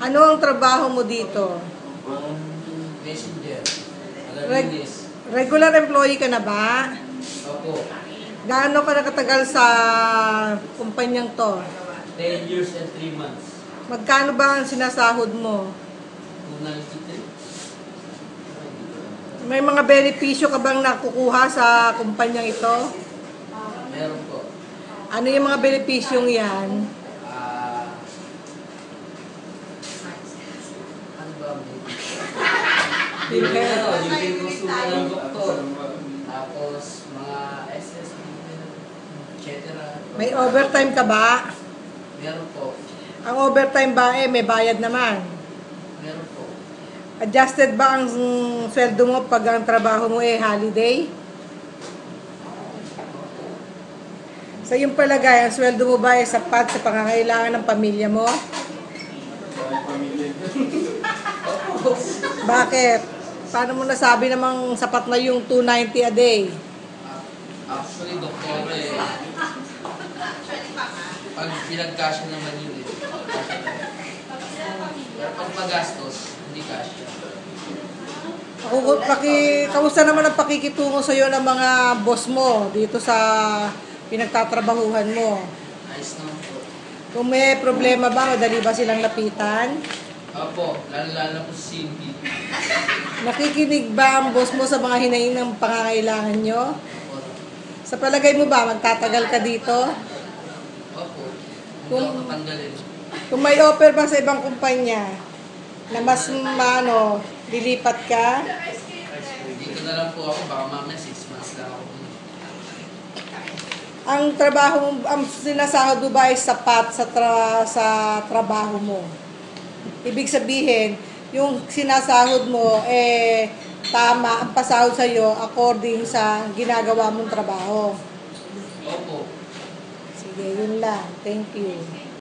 Ano ang trabaho mo dito? Messenger. Reg- regular employee ka na ba? Opo. Gaano ka nakatagal sa kumpanyang to? 10 years and 3 months. Magkano ba ang sinasahod mo? 293. May mga benepisyo ka bang nakukuha sa kumpanyang ito? Meron po. Ano yung mga benepisyong yan? Ano ba ang PhilHealth. Yung konsulta ng doktor. Tapos, mga SS, etc. May overtime ka ba? Meron po. Ang overtime ba may bayad naman? Meron po. Adjusted ba ang sweldo mo pag ang trabaho mo holiday? Sa iyong palagay, ang sweldo mo ba sapat sa pangangailangan ng pamilya mo? Bakit? Paano mo nasabi namang sapat na yung 290 a day? Actually, doktor pag pinag-cash naman yun pero pag magastos, hindi cash. Kamusta naman ang pakikitungo sa iyo ng mga boss mo dito sa pinagtatrabahuhan mo? Ayos naman po. Kung may problema ba, madali ba silang lapitan? Opo, lalo po si Cindy. Nakikinig ba ang boss mo sa mga hinaing ng pangangailangan nyo? Opo. Sa palagay mo ba, magtatagal ka dito? Opo. Hindi ako tatanggalin. Kung may offer ba sa ibang kumpanya na mas lilipat ka? Dito na lang po ako, baka mamaya 6 months lang ako. Ang sinasahod mo ba ay sapat sa trabaho mo? Ibig sabihin, yung sinasahod mo, tama ang pasahod sa iyo according sa ginagawa mong trabaho. Opo. Sige, yun lang. Thank you.